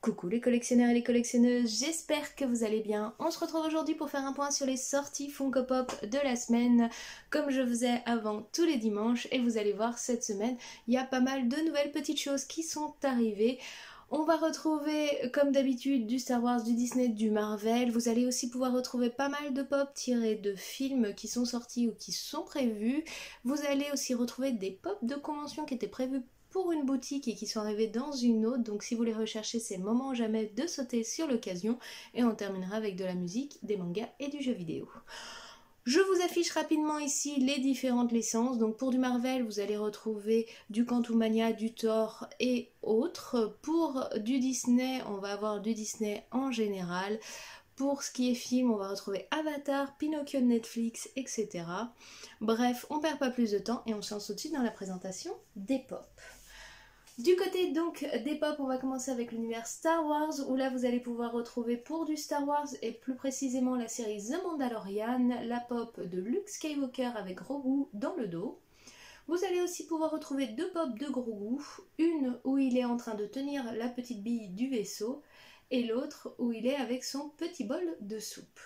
Coucou les collectionneurs et les collectionneuses, j'espère que vous allez bien. On se retrouve aujourd'hui pour faire un point sur les sorties Funko Pop de la semaine, comme je faisais avant tous les dimanches. Et vous allez voir, cette semaine, il y a pas mal de nouvelles petites choses qui sont arrivées. On va retrouver, comme d'habitude, du Star Wars, du Disney, du Marvel. Vous allez aussi pouvoir retrouver pas mal de pop tirés de films qui sont sortis ou qui sont prévus. Vous allez aussi retrouver des pop de convention qui étaient prévus pour une boutique et qui sont arrivés dans une autre, donc si vous les recherchez, c'est le moment jamais de sauter sur l'occasion. Et on terminera avec de la musique, des mangas et du jeu vidéo. Je vous affiche rapidement ici les différentes licences. Donc pour du Marvel, vous allez retrouver du Quantumania, du Thor et autres. Pour du Disney, on va avoir du Disney en général. Pour ce qui est film, on va retrouver Avatar, Pinocchio de Netflix, etc. Bref, on perd pas plus de temps et on se lance tout de suite dans la présentation des pop. Du côté donc des pop, on va commencer avec l'univers Star Wars, où là vous allez pouvoir retrouver pour du Star Wars et plus précisément la série The Mandalorian, la pop de Luke Skywalker avec Grogu dans le dos. Vous allez aussi pouvoir retrouver deux pop de Grogu, une où il est en train de tenir la petite bille du vaisseau et l'autre où il est avec son petit bol de soupe.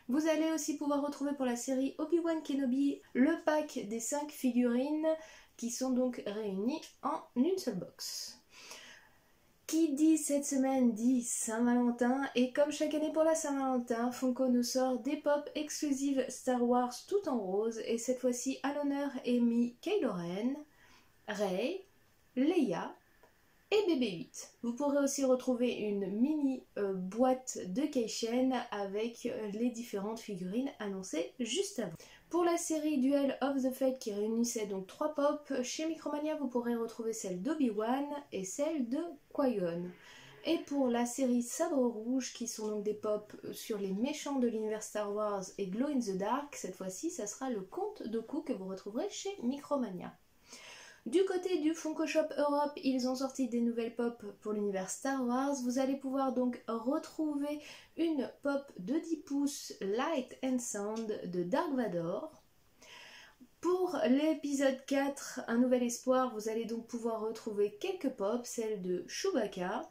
Vous allez aussi pouvoir retrouver pour la série Obi-Wan Kenobi le pack des 5 figurines qui sont donc réunies en une seule box. Qui dit cette semaine dit Saint-Valentin, et comme chaque année pour la Saint-Valentin, Funko nous sort des pop exclusives Star Wars tout en rose, et cette fois-ci à l'honneur est mis Kylo Ren, Rey, Leia et BB-8. Vous pourrez aussi retrouver une mini boîte de Kei-Shen avec les différentes figurines annoncées juste avant. Pour la série Duel of the Fate qui réunissait donc 3 pop, chez Micromania vous pourrez retrouver celle d'Obi-Wan et celle de Qui-Gon. Et pour la série Sabre Rouge, qui sont donc des pop sur les méchants de l'univers Star Wars et Glow in the Dark, cette fois-ci ça sera le Comte Dooku que vous retrouverez chez Micromania. Du côté du Funko Shop Europe, ils ont sorti des nouvelles pop pour l'univers Star Wars. Vous allez pouvoir donc retrouver une pop de 10 pouces Light and Sound de Dark Vador. Pour l'épisode 4, Un Nouvel Espoir, vous allez donc pouvoir retrouver quelques pop, celle de Chewbacca,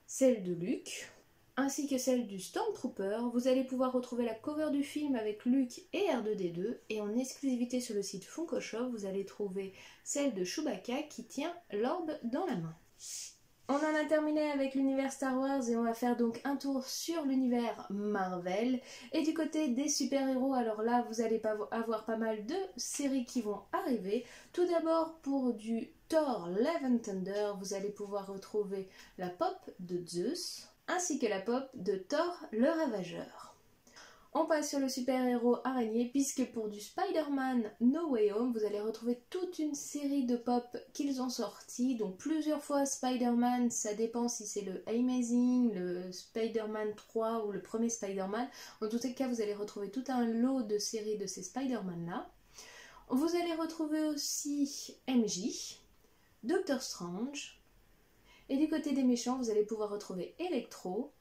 celle de Luke, ainsi que celle du Stormtrooper. Vous allez pouvoir retrouver la cover du film avec Luke et R2D2, et en exclusivité sur le site Funko Shop, vous allez trouver celle de Chewbacca qui tient l'orbe dans la main. On en a terminé avec l'univers Star Wars et on va faire donc un tour sur l'univers Marvel. Et du côté des super-héros, alors là vous allez avoir pas mal de séries qui vont arriver. Tout d'abord pour du Thor Love and Thunder, vous allez pouvoir retrouver la pop de Zeus, ainsi que la pop de Thor le Ravageur. On passe sur le super-héros araignée, puisque pour du Spider-Man No Way Home, vous allez retrouver toute une série de pop qu'ils ont sortis, donc plusieurs fois Spider-Man, ça dépend si c'est le Amazing, le Spider-Man 3 ou le premier Spider-Man. En tous les cas, vous allez retrouver tout un lot de séries de ces Spider-Man-là. Vous allez retrouver aussi MJ, Doctor Strange, et du côté des méchants, vous allez pouvoir retrouver Electro,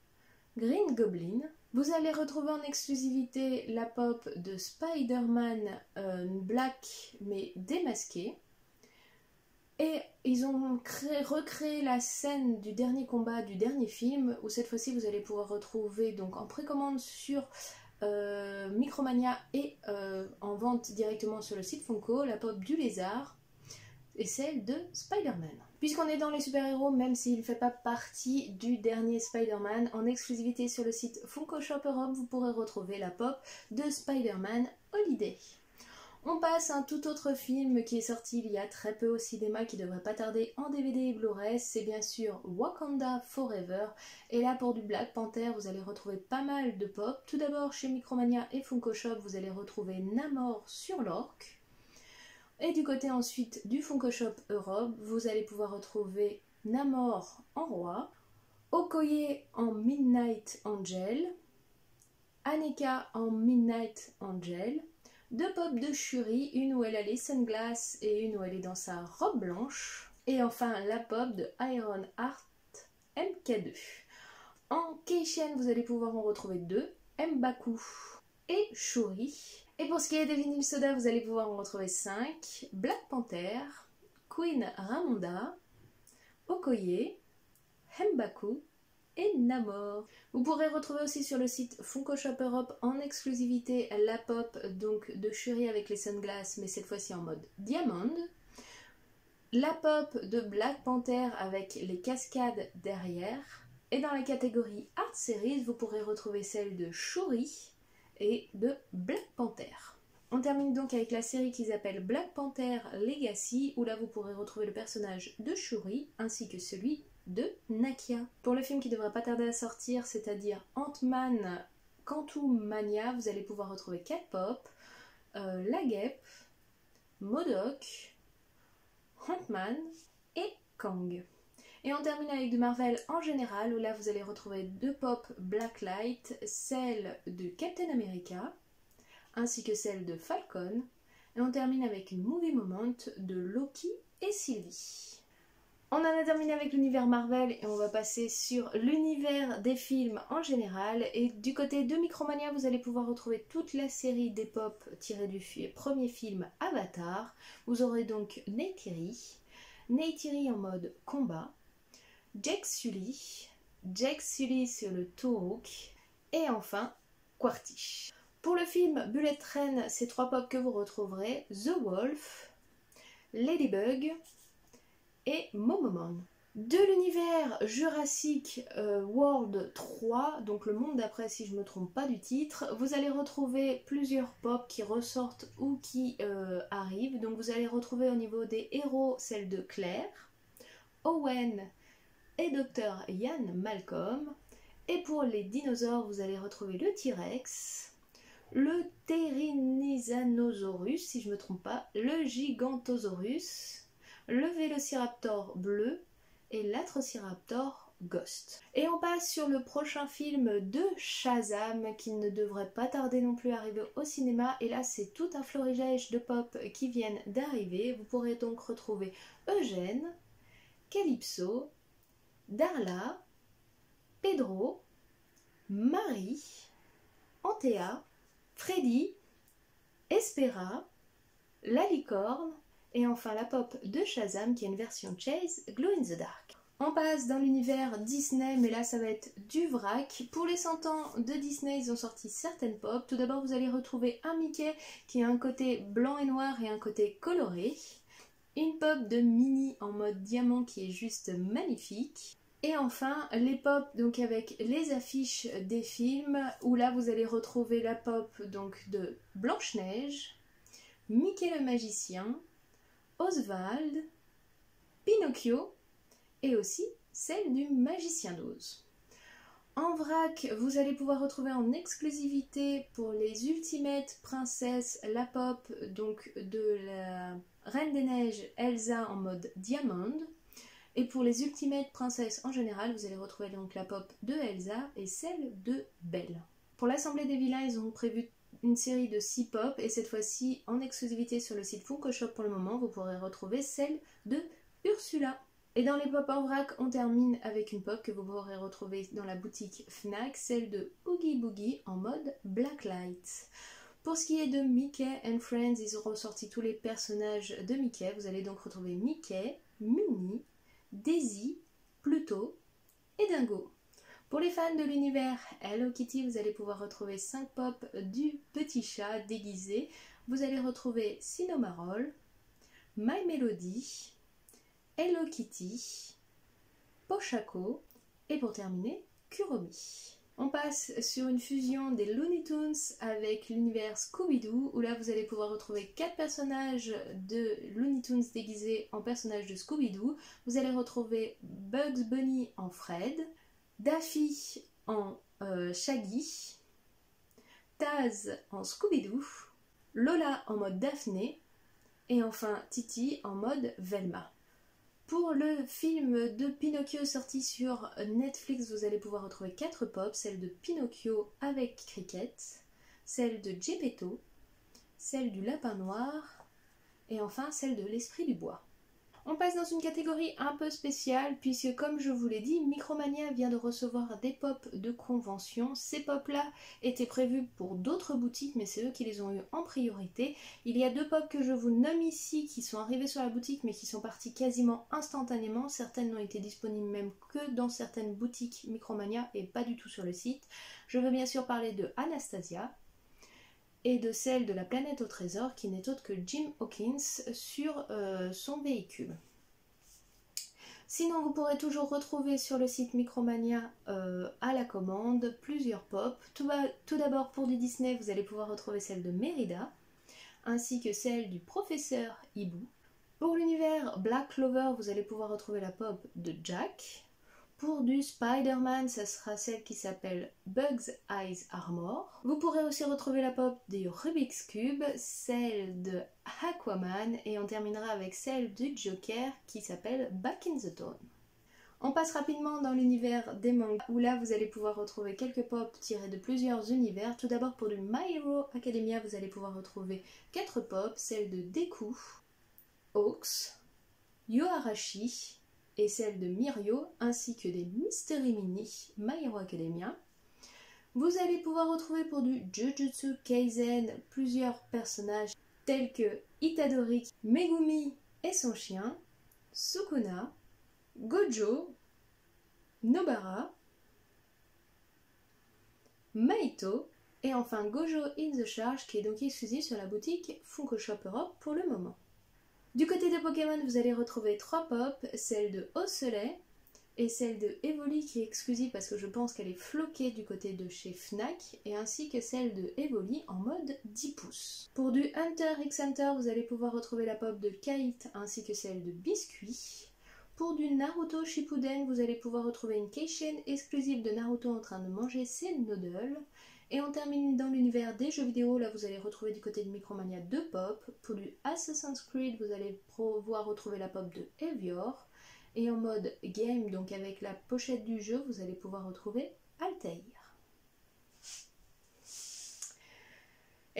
Green Goblin. Vous allez retrouver en exclusivité la pop de Spider-Man Black mais démasqué. Et ils ont recréé la scène du dernier combat du dernier film, où cette fois-ci vous allez pouvoir retrouver donc en précommande sur Micromania et en vente directement sur le site Funko, la pop du lézard et celle de Spider-Man. Puisqu'on est dans les super-héros, même s'il ne fait pas partie du dernier Spider-Man, en exclusivité sur le site Funko Shop Europe, vous pourrez retrouver la pop de Spider-Man Holiday. On passe à un tout autre film qui est sorti il y a très peu au cinéma, qui devrait pas tarder en DVD et Blu-ray, c'est bien sûr Wakanda Forever. Et là pour du Black Panther, vous allez retrouver pas mal de pop. Tout d'abord chez Micromania et Funko Shop, vous allez retrouver Namor sur l'orque. Et du côté ensuite du Funko Shop Europe, vous allez pouvoir retrouver Namor en roi, Okoye en Midnight Angel, Aneka en Midnight Angel, deux pop de Shuri, une où elle a les sunglasses et une où elle est dans sa robe blanche, et enfin la pop de Iron Heart MK2. En Kei-Shen, vous allez pouvoir en retrouver deux, M'Baku et Shuri. Et pour ce qui est des vinyles soda, vous allez pouvoir en retrouver 5. Black Panther, Queen Ramonda, Okoye, M'Baku et Namor. Vous pourrez retrouver aussi sur le site Funko Shop Europe en exclusivité la pop donc de Shuri avec les sunglasses, mais cette fois-ci en mode diamond. La pop de Black Panther avec les cascades derrière. Et dans la catégorie Art Series, vous pourrez retrouver celle de Shuri et de Black Panther. On termine donc avec la série qu'ils appellent Black Panther Legacy, où là vous pourrez retrouver le personnage de Shuri ainsi que celui de Nakia. Pour le film qui devrait pas tarder à sortir, c'est-à-dire Ant-Man Quantumania, vous allez pouvoir retrouver Cat Pop, La Guêpe, MODOK, Ant-Man et Kang. Et on termine avec du Marvel en général, où là vous allez retrouver deux pop Blacklight, celle de Captain America, ainsi que celle de Falcon. Et on termine avec une movie moment de Loki et Sylvie. On en a terminé avec l'univers Marvel et on va passer sur l'univers des films en général. Et du côté de Micromania, vous allez pouvoir retrouver toute la série des pop tirée du premier film Avatar. Vous aurez donc Neytiri en mode combat, Jake Sully sur le Taurouk et enfin Quartish. Pour le film Bullet Train, c'est trois pop que vous retrouverez: The Wolf, Ladybug et Momomon. De l'univers Jurassic World 3, donc le monde d'après si je ne me trompe pas du titre, vous allez retrouver plusieurs pop qui ressortent ou qui arrivent. Donc vous allez retrouver au niveau des héros celle de Claire, Owen et Dr. Ian Malcolm. Et pour les dinosaures, vous allez retrouver le T-Rex, le Tyrannosaurus, si je ne me trompe pas, le Gigantosaurus, le Vélociraptor bleu et l'Atrociraptor Ghost. Et on passe sur le prochain film de Shazam qui ne devrait pas tarder non plus à arriver au cinéma. Et là, c'est tout un florilège de pop qui viennent d'arriver. Vous pourrez donc retrouver Eugène, Calypso, Darla, Pedro, Marie, Antea, Freddy, Espera, la licorne et enfin la pop de Shazam qui est une version Chase Glow in the Dark. On passe dans l'univers Disney, mais là ça va être du vrac. Pour les 100 ans de Disney, ils ont sorti certaines pop. Tout d'abord, vous allez retrouver un Mickey qui a un côté blanc et noir et un côté coloré. Une pop de Minnie en mode diamant qui est juste magnifique. Et enfin, les pop donc avec les affiches des films, où là vous allez retrouver la pop donc de Blanche-Neige, Mickey le magicien, Oswald, Pinocchio et aussi celle du magicien d'Oz. En vrac, vous allez pouvoir retrouver en exclusivité pour les Ultimate Princess la pop donc de la Reine des Neiges Elsa en mode diamond. Et pour les Ultimate Princess en général, vous allez retrouver donc la pop de Elsa et celle de Belle. Pour l'Assemblée des vilains, ils ont prévu une série de 6 pop et cette fois-ci en exclusivité sur le site Funko Shop pour le moment, vous pourrez retrouver celle de Ursula. Et dans les pop en vrac, on termine avec une pop que vous pourrez retrouver dans la boutique Fnac, celle de Oogie Boogie en mode Blacklight. Pour ce qui est de Mickey and Friends, ils ont ressorti tous les personnages de Mickey. Vous allez donc retrouver Mickey, Minnie, Daisy, Pluto et Dingo. Pour les fans de l'univers Hello Kitty, vous allez pouvoir retrouver 5 pop du petit chat déguisé. Vous allez retrouver Cinnamoroll, My Melody, Hello Kitty, Pochako et pour terminer, Kuromi. On passe sur une fusion des Looney Tunes avec l'univers Scooby-Doo, où là vous allez pouvoir retrouver 4 personnages de Looney Tunes déguisés en personnages de Scooby-Doo. Vous allez retrouver Bugs Bunny en Fred, Daffy en Shaggy, Taz en Scooby-Doo, Lola en mode Daphné et enfin Titi en mode Velma. Pour le film de Pinocchio sorti sur Netflix, vous allez pouvoir retrouver 4 pop, celle de Pinocchio avec Cricket, celle de Geppetto, celle du Lapin Noir et enfin celle de l'Esprit du Bois. On passe dans une catégorie un peu spéciale puisque comme je vous l'ai dit, Micromania vient de recevoir des pops de convention. Ces pops là étaient prévus pour d'autres boutiques mais c'est eux qui les ont eu en priorité. Il y a 2 pops que je vous nomme ici qui sont arrivés sur la boutique mais qui sont partis quasiment instantanément. Certaines n'ont été disponibles même que dans certaines boutiques Micromania et pas du tout sur le site. Je veux bien sûr parler de Anastasia et de celle de la planète au trésor qui n'est autre que Jim Hawkins sur son véhicule. Sinon vous pourrez toujours retrouver sur le site Micromania à la commande plusieurs pops. Tout d'abord pour du Disney vous allez pouvoir retrouver celle de Mérida ainsi que celle du professeur Hibou. Pour l'univers Black Clover vous allez pouvoir retrouver la pop de Jack. Pour du Spider-Man, ça sera celle qui s'appelle Bugs Eyes Armor. Vous pourrez aussi retrouver la pop du Rubik's Cube, celle de Aquaman et on terminera avec celle du Joker qui s'appelle Back in the Town. On passe rapidement dans l'univers des mangas où là vous allez pouvoir retrouver quelques pop tirés de plusieurs univers. Tout d'abord pour du My Hero Academia vous allez pouvoir retrouver 4 pop, celle de Deku, Hawks, Yoarashi et celle de Mirio, ainsi que des Mystery Mini My Hero Academia. Vous allez pouvoir retrouver pour du Jujutsu Kaisen plusieurs personnages tels que Itadori, Megumi et son chien, Sukuna, Gojo, Nobara, Maito et enfin Gojo in the Charge qui est donc exclusif sur la boutique Funko Shop Europe pour le moment. Du côté de Pokémon, vous allez retrouver 3 pop, celle de Osselet et celle de Evoli qui est exclusive parce que je pense qu'elle est floquée du côté de chez Fnac et ainsi que celle de Evoli en mode 10 pouces. Pour du Hunter x Hunter, vous allez pouvoir retrouver la pop de Kite ainsi que celle de Biscuit. Pour du Naruto Shippuden, vous allez pouvoir retrouver une keychain exclusive de Naruto en train de manger ses noodles. Et on termine dans l'univers des jeux vidéo, là vous allez retrouver du côté de Micromania 2 pop. Pour du Assassin's Creed, vous allez pouvoir retrouver la pop de Evior. Et en mode game, donc avec la pochette du jeu, vous allez pouvoir retrouver Altair.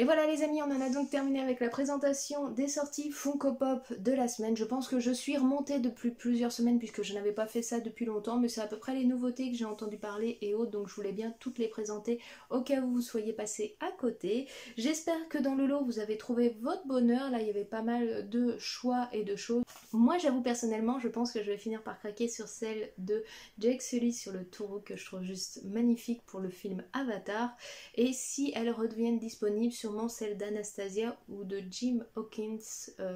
Et voilà les amis, on en a donc terminé avec la présentation des sorties Funko Pop de la semaine. Je pense que je suis remontée depuis plusieurs semaines puisque je n'avais pas fait ça depuis longtemps, mais c'est à peu près les nouveautés que j'ai entendu parler et autres, donc je voulais bien toutes les présenter au cas où vous soyez passé à côté. J'espère que dans le lot vous avez trouvé votre bonheur, là il y avait pas mal de choix et de choses. Moi j'avoue personnellement, je pense que je vais finir par craquer sur celle de Jake Sully sur le taureau que je trouve juste magnifique pour le film Avatar, et si elles redeviennent disponibles sur celle d'Anastasia ou de Jim Hawkins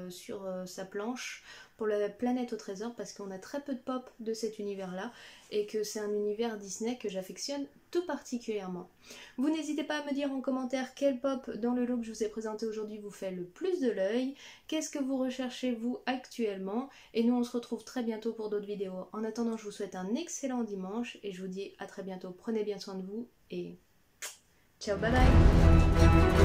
sur sa planche pour la planète au trésor parce qu'on a très peu de pop de cet univers là et que c'est un univers Disney que j'affectionne tout particulièrement. Vous n'hésitez pas à me dire en commentaire quel pop dans le lot que je vous ai présenté aujourd'hui vous fait le plus de l'œil, qu'est-ce que vous recherchez vous actuellement, et nous on se retrouve très bientôt pour d'autres vidéos. En attendant je vous souhaite un excellent dimanche et je vous dis à très bientôt, prenez bien soin de vous et ciao, bye bye.